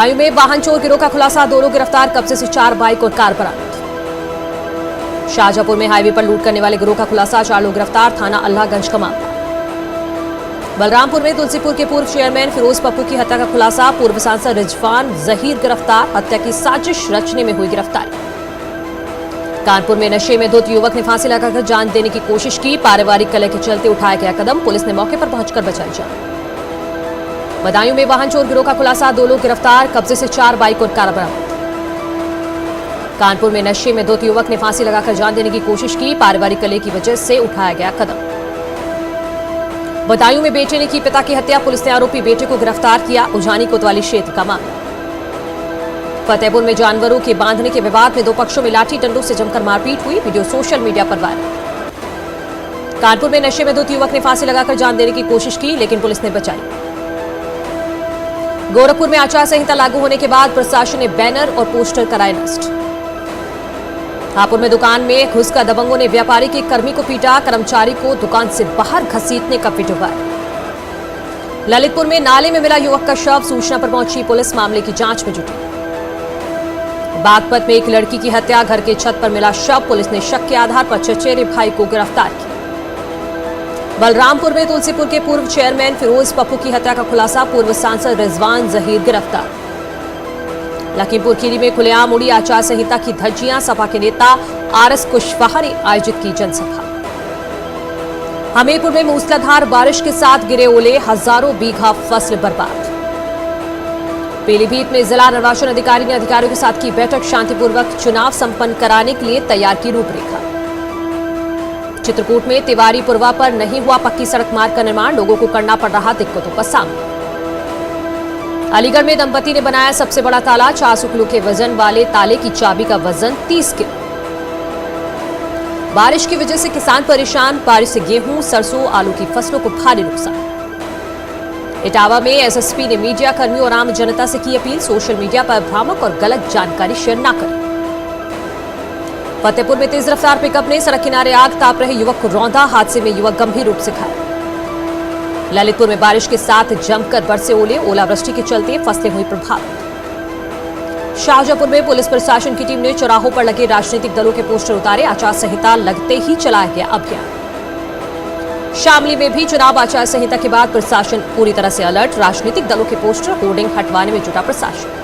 आयु में वाहन चोर गिरोह का खुलासा, दोनों गिरफ्तार, कब्जे से 4 बाइक और कार बरामद। शाहजहांपुर में हाईवे पर लूट करने वाले गिरोह का खुलासा, 4 लोग गिरफ्तार, थाना अल्लाहगंज का मामला। बलरामपुर में तुलसीपुर के पूर्व चेयरमैन फिरोज पप्पू की हत्या का खुलासा, पूर्व सांसद रिजवान जहीर गिरफ्तार, हत्या की साजिश रचने में हुई गिरफ्तारी। कानपुर में नशे में धुत युवक ने फांसी लगाकर जान देने की कोशिश की, पारिवारिक कलह के चलते उठाया गया कदम, पुलिस ने मौके पर पहुंचकर बचाई जान। बदायूं में वाहन चोर गिरोह का खुलासा, 2 लोग गिरफ्तार, कब्जे से 4 बाइक और कार बरामद। कानपुर में नशे में धुत युवक ने फांसी लगाकर जान देने की कोशिश की, पारिवारिक कलह की वजह से उठाया गया कदम। बदायूं में बेटे ने की पिता की हत्या, पुलिस ने आरोपी बेटे को गिरफ्तार किया, उजानी कोतवाली क्षेत्र का मामला। फतेहपुर में जानवरों के बांधने के विवाद में 2 पक्षों में लाठी डंडों से जमकर मारपीट हुई, वीडियो सोशल मीडिया पर वायरल। कानपुर में नशे में धुत युवक ने फांसी लगाकर जान देने की कोशिश की, लेकिन पुलिस ने बचाई। गोरखपुर में आचार संहिता लागू होने के बाद प्रशासन ने बैनर और पोस्टर कराए नष्ट। हापुड़ में दुकान में घुसकर दबंगों ने व्यापारी के कर्मी को पीटा, कर्मचारी को दुकान से बाहर घसीटने का वीडियो वायरल। ललितपुर में नाले में मिला युवक का शव, सूचना पर पहुंची पुलिस, मामले की जांच में जुटी। बागपत में एक लड़की की हत्या, घर के छत पर मिला शव, पुलिस ने शक के आधार पर चचेरे भाई को गिरफ्तार किया। बलरामपुर में तुलसीपुर के पूर्व चेयरमैन फिरोज पप्पू की हत्या का खुलासा, पूर्व सांसद रिजवान जहीर गिरफ्तार। लखीमपुर खीरी में खुलेआम उड़ी आचार संहिता की धज्जियां, सपा के नेता आरएस कुशवाहा ने आयोजित की जनसभा। हमीरपुर में मूसलाधार बारिश के साथ गिरे ओले, हजारों बीघा फसल बर्बाद। पीलीभीत में जिला निर्वाचन अधिकारी ने अधिकारियों के साथ की बैठक, शांतिपूर्वक चुनाव संपन्न कराने के लिए तैयार की रूपरेखा। चित्रकूट में तिवारी पुरवा पर नहीं हुआ पक्की सड़क मार्ग का निर्माण, लोगों को करना पड़ रहा दिक्कतों का सामना। अलीगढ़ में दंपति ने बनाया सबसे बड़ा ताला, 400 किलो के वजन वाले ताले की चाबी का वजन 30 किलो। बारिश की वजह से किसान परेशान, बारिश से गेहूं, सरसों, आलू की फसलों को भारी नुकसान। इटावा में एसएसपी ने मीडिया कर्मियों और आम जनता से की अपील, सोशल मीडिया पर भ्रामक और गलत जानकारी शेयर न करें। फतेहपुर में तेज रफ्तार पिकअप ने सड़क किनारे आग ताप रहे युवक को रौंदा, हादसे में युवक गंभीर रूप से घायल। ललितपुर में बारिश के साथ जमकर बरसे ओले, ओलावृष्टि के चलते फसलें हुई प्रभावित। शाहजहांपुर में पुलिस प्रशासन की टीम ने चौराहों पर लगे राजनीतिक दलों के पोस्टर उतारे, आचार संहिता लगते ही चलाया गया अभियान। शामली में भी चुनाव आचार संहिता के बाद प्रशासन पूरी तरह से अलर्ट, राजनीतिक दलों के पोस्टर होर्डिंग हटवाने में जुटा प्रशासन।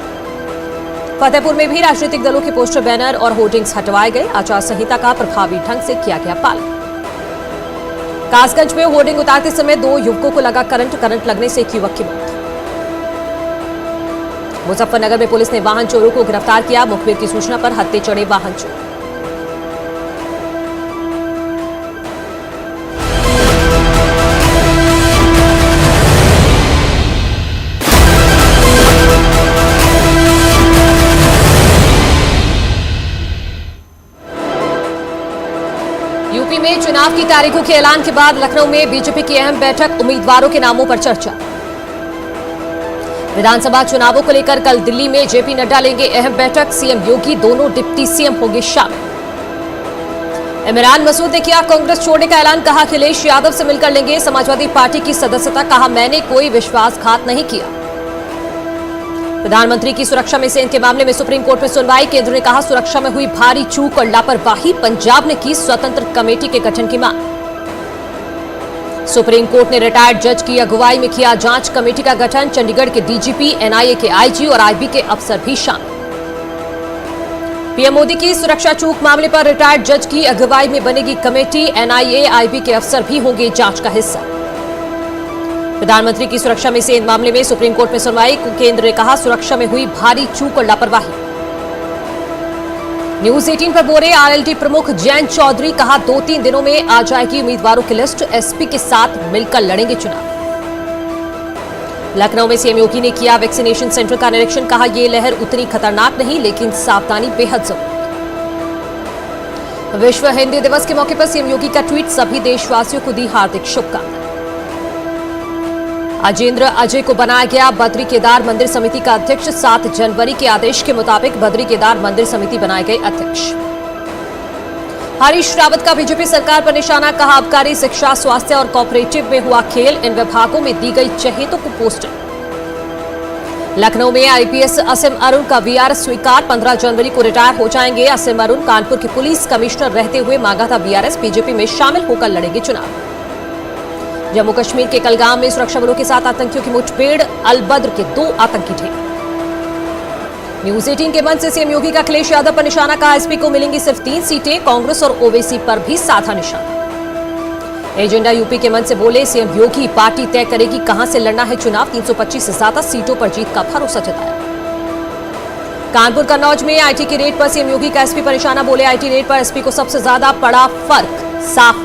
फतेहपुर में भी राजनीतिक दलों के पोस्टर, बैनर और होर्डिंग्स हटवाए गए, आचार संहिता का प्रभावी ढंग से किया गया पालन। कासगंज में होर्डिंग उतारते समय 2 युवकों को लगा करंट लगने से एक युवक की मौत। मुजफ्फरनगर में पुलिस ने वाहन चोरों को गिरफ्तार किया, मुखबिर की सूचना पर हत्थे चढ़े वाहन चोर। यूपी में चुनाव की तारीखों के ऐलान के बाद लखनऊ में बीजेपी की अहम बैठक, उम्मीदवारों के नामों पर चर्चा। विधानसभा चुनावों को लेकर कल दिल्ली में जेपी नड्डा लेंगे अहम बैठक, सीएम योगी, दोनों डिप्टी सीएम होंगे शामिल। इमरान मसूद ने किया कांग्रेस छोड़ने का ऐलान, कहा अखिलेश यादव से मिलकर लेंगे समाजवादी पार्टी की सदस्यता, कहा मैंने कोई विश्वासघात नहीं किया। प्रधानमंत्री की सुरक्षा में सेंध के मामले में सुप्रीम कोर्ट में सुनवाई, केंद्र ने कहा सुरक्षा में हुई भारी चूक और लापरवाही, पंजाब ने की स्वतंत्र कमेटी के गठन की मांग। सुप्रीम कोर्ट ने रिटायर्ड जज की अगुवाई में किया जांच कमेटी का गठन, चंडीगढ़ के डीजीपी, एनआईए के आईजी और आईबी के अफसर भी शामिल। पीएम मोदी की सुरक्षा चूक मामले पर रिटायर्ड जज की अगुवाई में बनेगी कमेटी, एनआईए, आईबी के अफसर भी होंगे जांच का हिस्सा। प्रधानमंत्री की सुरक्षा में सेंध मामले में सुप्रीम कोर्ट में सुनवाई, केंद्र ने कहा सुरक्षा में हुई भारी चूक और लापरवाही। न्यूज 18 पर बोले आरएलडी प्रमुख जयंत चौधरी, कहा 2-3 दिनों में आ जाएगी उम्मीदवारों की लिस्ट, एसपी के साथ मिलकर लड़ेंगे चुनाव। लखनऊ में सीएम योगी ने किया वैक्सीनेशन सेंटर का निरीक्षण, कहा यह लहर उतनी खतरनाक नहीं, लेकिन सावधानी बेहद जरूरी। विश्व हिंदी दिवस के मौके पर सीएम योगी का ट्वीट, सभी देशवासियों को दी हार्दिक शुभकामनाएं। अजेंद्र अजय को बनाया गया बद्री केदार मंदिर समिति का अध्यक्ष, 7 जनवरी के आदेश के मुताबिक बद्री केदार मंदिर समिति बनाए गए अध्यक्ष। हरीश रावत का बीजेपी सरकार पर निशाना, कहा आबकारी, शिक्षा, स्वास्थ्य और कोऑपरेटिव में हुआ खेल, इन विभागों में दी गई चहेतों को पोस्टर। लखनऊ में आईपीएस असीम अरुण का वीआरएस स्वीकार, 15 जनवरी को रिटायर हो जाएंगे। असीम अरुण कानपुर के पुलिस कमिश्नर रहते हुए मांगा था वीआरएस, बीजेपी में शामिल होकर लड़ेंगे चुनाव। जम्मू कश्मीर के कलगाम में सुरक्षा बलों के साथ आतंकियों की मुठभेड़, अलबद्र के 2 आतंकी ढेर। न्यूज 18 के मंच से सीएम योगी का अखिलेश यादव पर निशाना, कहा एसपी को मिलेंगी सिर्फ 3 सीटें, कांग्रेस और ओवैसी पर भी साधा निशाना। एजेंडा यूपी के मंच से बोले सीएम योगी, पार्टी तय करेगी कहां से लड़ना है चुनाव, 325 से ज्यादा सीटों पर जीत का भरोसा जताया। कानपुर कन्नौज में आईटी की रेड पर सीएम योगी का एसपी पर निशाना, बोले आईटी रेड पर एसपी को सबसे ज्यादा पड़ा फर्क साफ है।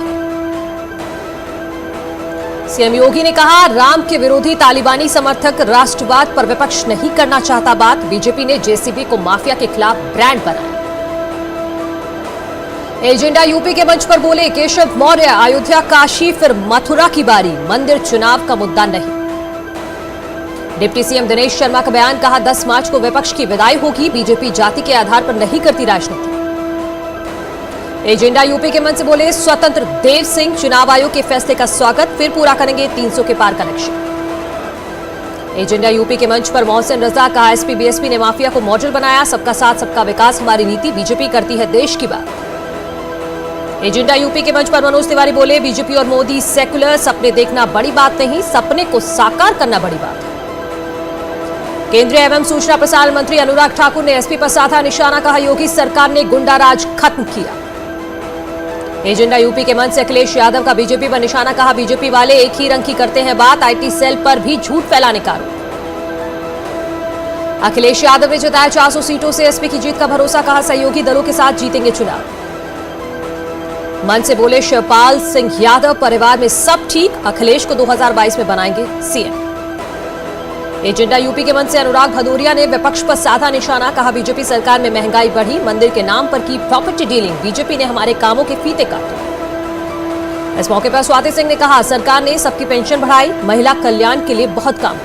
सीएम योगी ने कहा राम के विरोधी तालिबानी समर्थक राष्ट्रवाद पर विपक्ष नहीं करना चाहता बात, बीजेपी ने जेसीबी को माफिया के खिलाफ ब्रांड बनाया। एजेंडा यूपी के मंच पर बोले केशव मौर्य, अयोध्या काशी फिर मथुरा की बारी, मंदिर चुनाव का मुद्दा नहीं। डिप्टी सीएम दिनेश शर्मा का बयान, कहा 10 मार्च को विपक्ष की विदाई होगी, बीजेपी जाति के आधार पर नहीं करती राजनीति। एजेंडा यूपी के मंच से बोले स्वतंत्र देव सिंह, चुनाव आयोग के फैसले का स्वागत, फिर पूरा करेंगे 300 के पार का लक्ष्य। एजेंडा यूपी के मंच पर मोहसिन रजा, कहा एसपी बीएसपी ने माफिया को मॉडल बनाया, सबका साथ सबका विकास हमारी नीति, बीजेपी करती है देश की बात। एजेंडा यूपी के मंच पर मनोज तिवारी बोले बीजेपी और मोदी सेकुलर, सपने देखना बड़ी बात नहीं, सपने को साकार करना बड़ी बात है। केंद्रीय एवं सूचना प्रसारण मंत्री अनुराग ठाकुर ने एसपी पर साधा निशाना, कहा योगी सरकार ने गुंडाराज खत्म किया। एजेंडा यूपी के मंच से अखिलेश यादव का बीजेपी पर निशाना, कहा बीजेपी वाले एक ही रंग की करते हैं बात, आईटी सेल पर भी झूठ फैलाने का आरोप। अखिलेश यादव ने जताया 400 सीटों से एसपी की जीत का भरोसा, कहा सहयोगी दलों के साथ जीतेंगे चुनाव। मंच से बोले शिवपाल सिंह यादव, परिवार में सब ठीक, अखिलेश को 2022 में बनाएंगे सीएम। एजेंडा यूपी के मंच से अनुराग भदौरिया ने विपक्ष पर साधा निशाना, कहा बीजेपी सरकार में महंगाई बढ़ी, मंदिर के नाम पर की प्रॉपर्टी डीलिंग, बीजेपी ने हमारे कामों के फीते काटे। इस मौके पर स्वाति सिंह ने कहा सरकार ने सबकी पेंशन बढ़ाई, महिला कल्याण के लिए बहुत काम।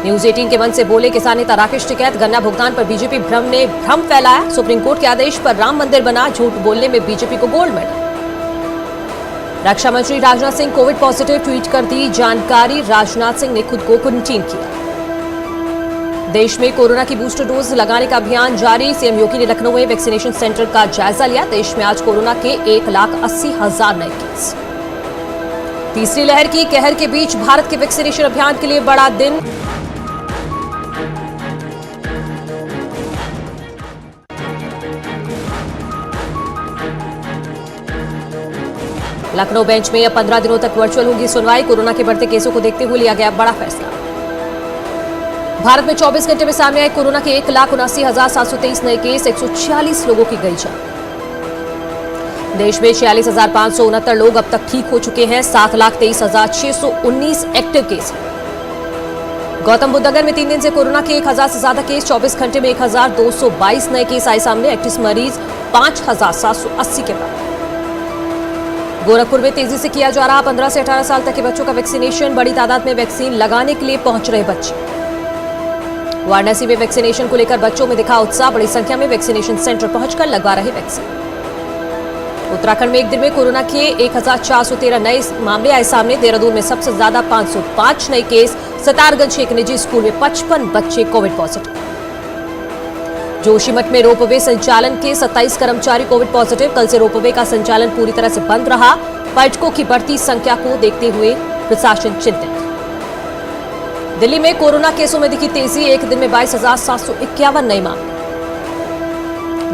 न्यूज 18 के मंच से बोले किसान नेता राकेश टिकैत, गन्ना भुगतान पर बीजेपी ने भ्रम फैलाया, सुप्रीम कोर्ट के आदेश पर राम मंदिर बना, झूठ बोलने में बीजेपी को गोल्ड मेडल। रक्षा मंत्री Rajnath Singh Covid positive, tweet कर दी जानकारी, राजनाथ सिंह ने खुद को क्वारंटीन किया। देश में कोरोना की बूस्टर डोज लगाने का अभियान जारी, सीएम योगी ने लखनऊ में वैक्सीनेशन सेंटर का जायजा लिया, देश में आज कोरोना के 1,80,000 नए केस। तीसरी लहर की कहर के बीच भारत के वैक्सीनेशन अभियान के लिए बड़ा दिन। लखनऊ बेंच में अब 15 दिनों तक वर्चुअल होगी सुनवाई, कोरोना के बढ़ते केसों को देखते हुए लिया गया बड़ा फैसला। भारत में 24 घंटे में सामने आए कोरोना के 1,79,723 नए केस, 146 लोगों की गई जान। देश में 46,569 लोग अब तक ठीक हो चुके हैं, 7,23,619 एक्टिव केस हैं। गौतम बुद्ध नगर में 3 दिन से कोरोना के 1,000 से ज्यादा केस, 24 घंटे में 1,222 नए केस आए सामने, एक्टिव मरीज 5,780 के बाद। गोरखपुर में तेजी से किया जा रहा 15 से 18 साल तक के बच्चों का वैक्सीनेशन, बड़ी तादाद में वैक्सीन लगाने के लिए पहुंच रहे बच्चे। वाराणसी में वैक्सीनेशन को लेकर बच्चों में दिखा उत्साह, बड़ी संख्या में वैक्सीनेशन सेंटर पहुंचकर लगवा रहे वैक्सीन। उत्तराखंड में एक दिन में कोरोना के 1,413 नए मामले आए सामने, देहरादून में सबसे ज्यादा 505 नए केस, सितारगंज एक निजी स्कूल में 55 बच्चे कोविड पॉजिटिव। जोशीमठ में रोपवे संचालन के 27 कर्मचारी कोविड पॉजिटिव, कल से रोपवे का संचालन पूरी तरह से बंद रहा, पर्यटकों की बढ़ती संख्या को देखते हुए प्रशासन चिंतित। दिल्ली में कोरोना केसों में दिखी तेजी, एक दिन में 22,751 नए मामले।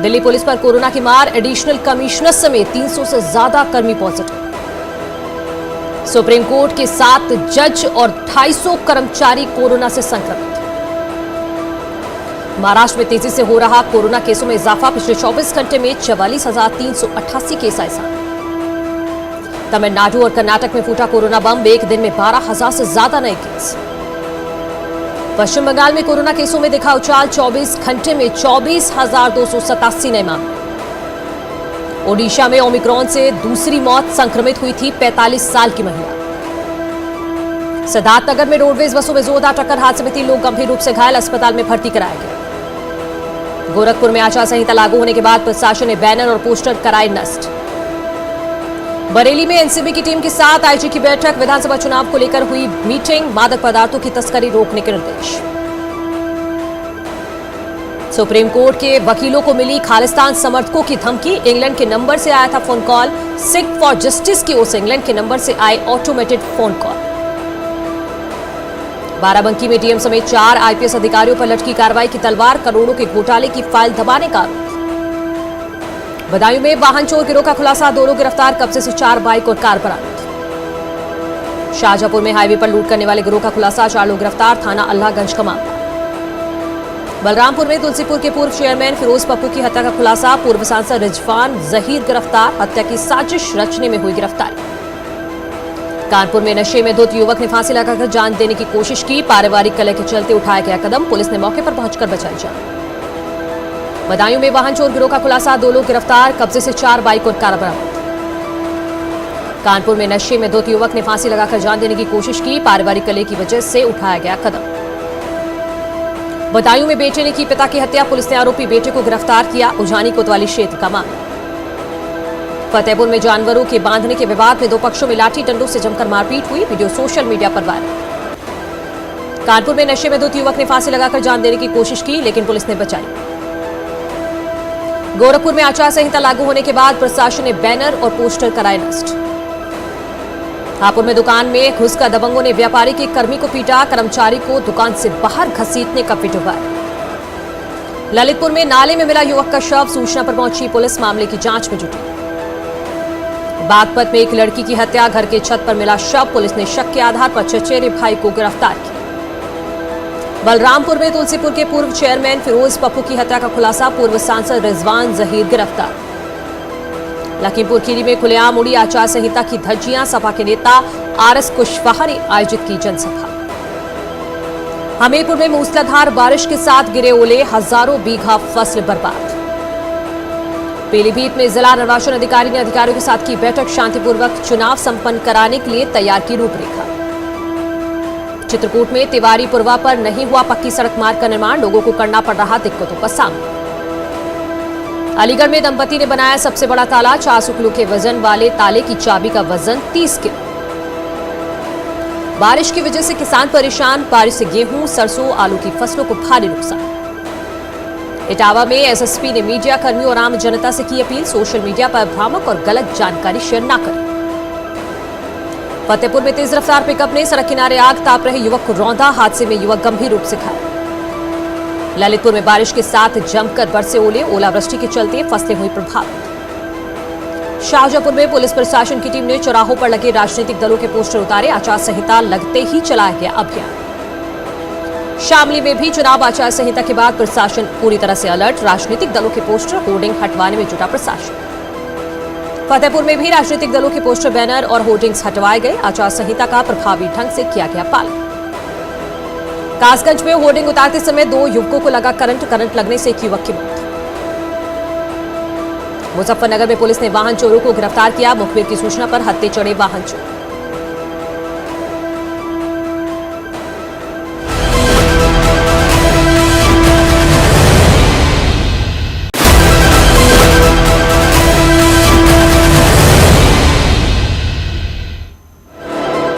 दिल्ली पुलिस पर कोरोना की मार, एडिशनल कमिश्नर समेत 300 से ज्यादा कर्मी पॉजिटिव। सुप्रीम कोर्ट के 7 जज और 250 कर्मचारी कोरोना से संक्रमित। महाराष्ट्र में तेजी से हो रहा कोरोना केसों में इजाफा, पिछले 24 घंटे में 44,388 केस आए सामने। तमिलनाडु और कर्नाटक में फूटा कोरोना बम, एक दिन में 12,000 से ज्यादा नए केस। पश्चिम बंगाल में कोरोना केसों में दिखा उछाल, 24 घंटे में 24,287 नए मामले। ओडिशा में ओमिक्रॉन से दूसरी मौत, संक्रमित हुई थी 45 साल की महिला। सिद्धार्थनगर में रोडवेज बसों में जोरदार टक्कर, हादसे में 3 लोग गंभीर रूप से घायल, अस्पताल में भर्ती कराया गया। गोरखपुर में आचार संहिता लागू होने के बाद प्रशासन ने बैनर और पोस्टर कराए नष्ट। बरेली में एनसीबी की टीम के साथ आईजी की बैठक, विधानसभा चुनाव को लेकर हुई मीटिंग, मादक पदार्थों की तस्करी रोकने के निर्देश। सुप्रीम कोर्ट के वकीलों को मिली खालिस्तान समर्थकों की धमकी, इंग्लैंड के नंबर से आया था phone call. Sikh for justice की ओर से इंग्लैंड के नंबर से आए ऑटोमेटेड फोन कॉल। बाराबंकी में डीएम समेत 4 आईपीएस अधिकारियों पर लटकी कार्रवाई की तलवार, करोड़ों के घोटाले की फाइल दबाने का आरोप। बदायूं में वाहन चोर गिरोह का खुलासा, 2 लोग गिरफ्तार, कब्जे से 4 बाइक और कार बरामद। शाहजहांपुर में हाईवे पर लूट करने वाले गिरोह का खुलासा, 4 लोग गिरफ्तार, थाना अल्लाहगंज का मामला। बलरामपुर में तुलसीपुर के पूर्व चेयरमैन फिरोज पप्पू की हत्या का खुलासा, पूर्व सांसद रिजवान जहीर गिरफ्तार, हत्या की साजिश रचने में हुई गिरफ्तारी। कानपुर में नशे में धुत युवक ने फांसी लगाकर जान देने की कोशिश की, पारिवारिक कलह के चलते उठाया गया कदम, पुलिस ने मौके पर पहुंचकर बचाई जान। बदायूं में वाहन चोर गिरोह का खुलासा, 2 लोग गिरफ्तार, कब्जे से 4 बाइक और कार बरामद। कानपुर में नशे में धुत युवक ने फांसी लगाकर जान देने की कोशिश की, पारिवारिक कलह की वजह से उठाया गया कदम। बदायूं में बेटे ने की पिता की हत्या, पुलिस ने आरोपी बेटे को गिरफ्तार किया, उजानी कोतवाली क्षेत्र का मामला। फतेहपुर में जानवरों के बांधने के विवाद में 2 पक्षों में लाठी डंडों से जमकर मारपीट हुई, वीडियो सोशल मीडिया पर वायरल। कानपुर में नशे में धुत युवक ने फांसी लगाकर जान देने की कोशिश की, लेकिन पुलिस ने बचाई। गोरखपुर में आचार संहिता लागू होने के बाद प्रशासन ने बैनर और पोस्टर कराए नष्ट। हापुड़ में दुकान में घुसकर दबंगों ने व्यापारी के कर्मी को पीटा, कर्मचारी को दुकान से बाहर घसीटने का वीडियो वायरल। ललितपुर में नाले में मिला युवक का शव, सूचना पर पहुंची पुलिस, मामले की जांच में जुटी। बागपत में एक लड़की की हत्या, घर के छत पर मिला शव, पुलिस ने शक के आधार पर चचेरे भाई को गिरफ्तार किया। बलरामपुर में तुलसीपुर के पूर्व चेयरमैन फिरोज पप्पू की हत्या का खुलासा, पूर्व सांसद रिजवान जहीर गिरफ्तार। लखीमपुर खीरी में खुलेआम उड़ी आचार संहिता की धज्जियां, सपा के नेता आरएस कुशवाहा ने आयोजित की जनसभा। हमीरपुर में मूसलाधार बारिश के साथ गिरे ओले, हजारों बीघा फसल बर्बाद। पीलीभीत में जिला निर्वाचन अधिकारी ने अधिकारियों के साथ की बैठक, शांतिपूर्वक चुनाव संपन्न कराने के लिए तैयार की रूपरेखा। चित्रकूट में तिवारी पुरवा पर नहीं हुआ पक्की सड़क मार्ग का निर्माण, लोगों को करना पड़ रहा दिक्कतों का सामना। अलीगढ़ में दंपति ने बनाया सबसे बड़ा ताला, 400 किलो के वजन वाले ताले की चाबी का वजन 30 किलो। बारिश की वजह से किसान परेशान, बारिश से गेहूं, सरसों, आलू की फसलों को भारी नुकसान। इटावा में एसएसपी ने मीडिया कर्मियों और आम जनता से की अपील, सोशल मीडिया पर भ्रामक और गलत जानकारी शेयर न करें। फतेहपुर में तेज रफ्तार पिकअप ने सड़क किनारे आग ताप रहे युवक को रौंदा, हादसे में युवक गंभीर रूप से घायल। ललितपुर में बारिश के साथ जमकर बरसे ओले, ओलावृष्टि के चलते फसलें हुई प्रभावित। शाहजहांपुर में पुलिस प्रशासन की टीम ने चौराहों पर लगे राजनीतिक दलों के पोस्टर उतारे, आचार संहिता लगते ही चलाया गया अभियान। शामली में भी चुनाव आचार संहिता के बाद प्रशासन पूरी तरह से अलर्ट, राजनीतिक दलों के पोस्टर होर्डिंग हटवाने में जुटा प्रशासन। फतेहपुर में भी राजनीतिक दलों के पोस्टर, बैनर और होर्डिंग्स हटवाए गए, आचार संहिता का प्रभावी ढंग से किया गया पालन। कासगंज में होर्डिंग उतारते समय 2 युवकों को लगा करंट लगने से एक युवक की मौत। मुजफ्फरनगर में पुलिस ने वाहन चोरों को गिरफ्तार किया, मुखबिर की सूचना पर हत्थे चढ़े वाहन चोर।